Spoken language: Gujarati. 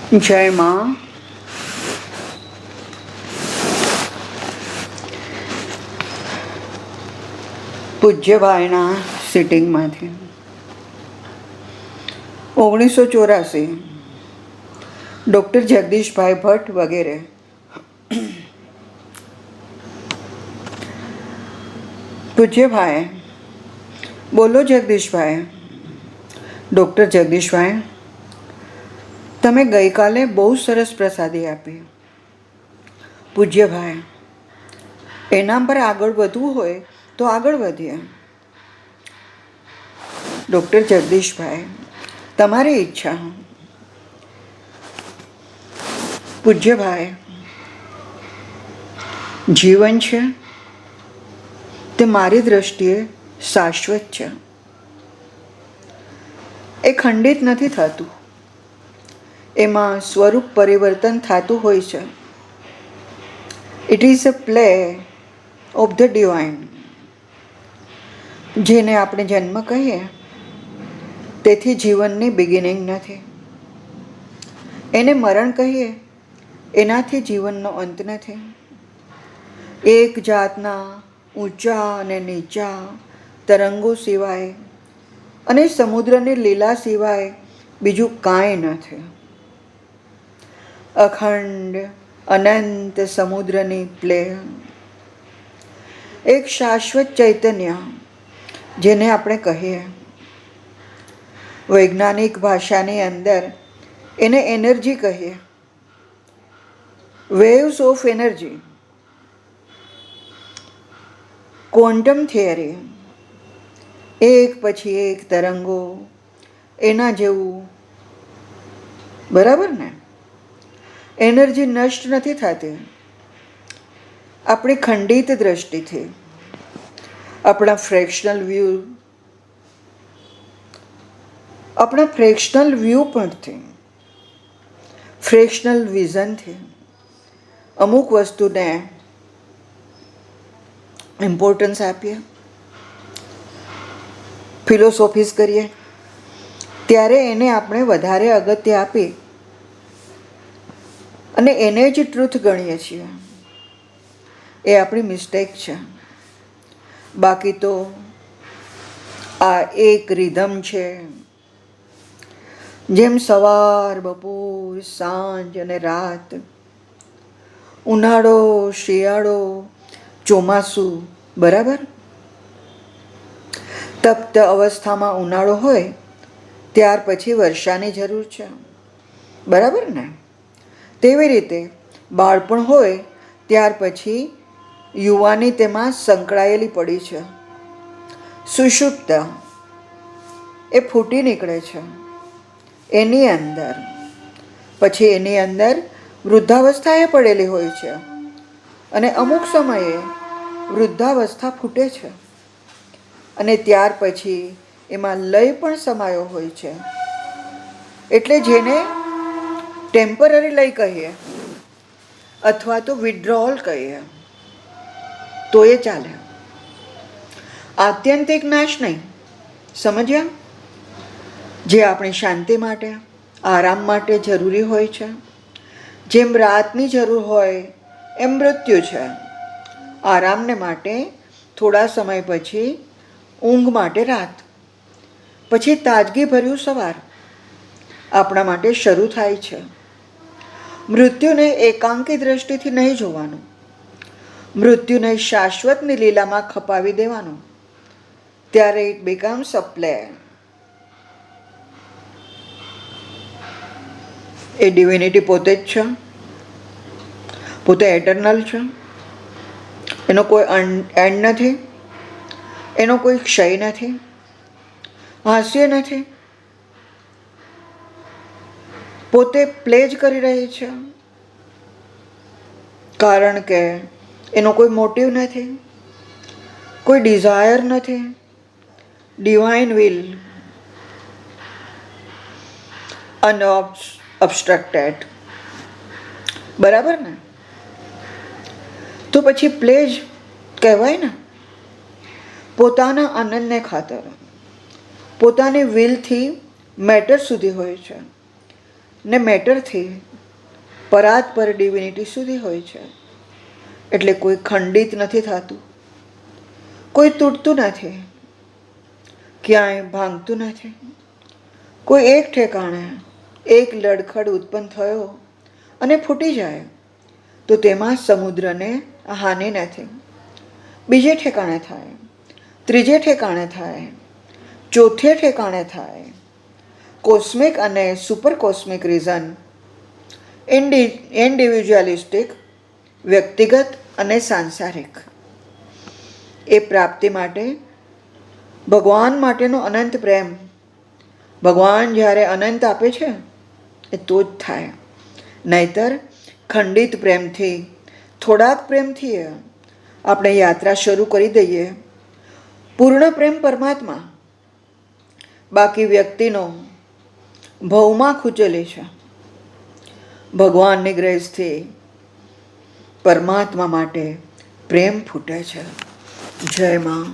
જય માં. પૂજ્યભાઈના સિટિંગમાંથી 1984 ડૉક્ટર જગદીશભાઈ ભટ્ટ વગેરે. પૂજ્યભાઈ: બોલો જગદીશભાઈ. ડૉક્ટર જગદીશભાઈ: તમે ગઈકાલે બહુ સરસ પ્રસાદી આપી. પૂજ્યભાઈ: એના પર આગળ વધવું હોય તો આગળ વધીએ. ડૉક્ટર જગદીશભાઈ: તમારી ઈચ્છા. પૂજ્યભાઈ: જીવન છે તે મારી દૃષ્ટિએ શાશ્વત છે. એ ખંડિત નથી થતું. એમાં સ્વરૂપ પરિવર્તન થતું હોય છે. It is a play of the divine. જેને આપણે જન્મ કહીએ તેથી જીવનની બિગિનિંગ નથી. એને મરણ કહીએ એનાથી જીવનનો અંત નથી. એક જાતના ઊંચા અને નીચા તરંગો સિવાય અને સમુદ્રની લીલા સિવાય બીજું કાંઈ નથી. અખંડ અનંત સમુદ્રની પ્લે. એક શાશ્વત ચૈતન્ય જેને આપણે કહીએ. વૈજ્ઞાનિક ભાષાની અંદર એને એનર્જી કહીએ. Waves of energy. Quantum theory. એક પછી એક તરંગો એના જેવું. બરાબર ને? એનર્જી નષ્ટ નથી થતી. આપણી ખંડિત દ્રષ્ટિથી, આપણા ફ્રેક્શનલ વ્યૂ પરથી, ફ્રેક્શનલ વિઝનથી અમુક વસ્તુને ઇમ્પોર્ટન્સ આપીએ, ફિલોસોફીઝ કરીએ, ત્યારે એને આપણે વધારે અગત્ય આપી અને એને જ ટ્રુથ ગણીએ છીએ. એ આપણી મિસ્ટેક છે. બાકી તો આ એક રિધમ છે. જેમ સવાર, બપોર, સાંજ અને રાત, ઉનાળો, શિયાળો, ચોમાસું. બરાબર? તપ્ત અવસ્થામાં ઉનાળો હોય ત્યાર પછી વર્ષાની જરૂર છે. બરાબર ને? તેવી રીતે બાળપણ હોય ત્યાર પછી યુવાની તેમાં સંકળાયેલી પડી છે. સુષુપ્ત એ ફૂટી નીકળે છે એની અંદર. પછી એની અંદર વૃદ્ધાવસ્થા એ પડેલી હોય છે અને અમુક સમયે વૃદ્ધાવસ્થા ફૂટે છે અને ત્યાર પછી એમાં લય પણ સમાયો હોય છે. એટલે જેને ટેમ્પરરી લય કહીએ અથવા તો વિડ્રોલ કહીએ તો એ ચાલે. આત્યંતિક નાશ નહીં. સમજ્યા? જે આપણી શાંતિ માટે, આરામ માટે જરૂરી હોય છે. જેમ રાતની જરૂર હોય એમ મૃત્યુ છે. આરામને માટે થોડા સમય પછી ઊંઘ માટે રાત, પછી તાજગીભર્યું સવાર આપણા માટે શરૂ થાય છે. મૃત્યુને એકાંકી દ્રષ્ટિથી નહીં જોવાનું. મૃત્યુને શાશ્વતની લીલામાં ખપાવી દેવાનું. ત્યારે it becomes a play. A divinity પોતે જ છે. પોતે એટર્નલ છે. એનો કોઈ એન્ડ નથી. એનો કોઈ ક્ષય નથી. હાસ્ય નથી. પોતે પ્લે જ કરી રહી છે. કારણ કે એનો કોઈ મોટિવ નથી, કોઈ ડિઝાયર નથી. Divine will unobstructed. બરાબર ને? તો પછી પ્લે જ કહેવાય ને. પોતાના આનંદને ખાતર, પોતાની વિલથી મેટર સુધી હોય છે. ને મેટરથી પરાત પર ડિવિનિટી સુધી હોય છે. એટલે કોઈ ખંડિત નથી થતું, કોઈ તૂટતું નથી, ક્યાંય ભાંગતું નથી. કોઈ એક ઠેકાણે એક લડખડ ઉત્પન્ન થયો અને ફૂટી જાય તો તેમાં સમુદ્રને હાનિ નથી. બીજે ઠેકાણે થાય, ત્રીજે ઠેકાણે થાય, ચોથે ઠેકાણે થાય. કોસ્મિક અને સુપર કોસ્મિક રીઝન, ઇન્ડિવિજ્યુઅલિસ્ટિક, વ્યક્તિગત અને સાંસારિક. એ પ્રાપ્તિ માટે ભગવાન માટેનો અનંત પ્રેમ, ભગવાન જ્યારે અનંત આપે છે એ તો જ થાય. નહીતર ખંડિત પ્રેમથી, થોડાક પ્રેમથી આપણે યાત્રા શરૂ કરી દઈએ. પૂર્ણ પ્રેમ પરમાત્મા, બાકી વ્યક્તિનો ભવમાં ખૂચેલી છે. ભગવાનની ગ્રેસથી પરમાત્મા માટે પ્રેમ ફૂટે છે. જય માં.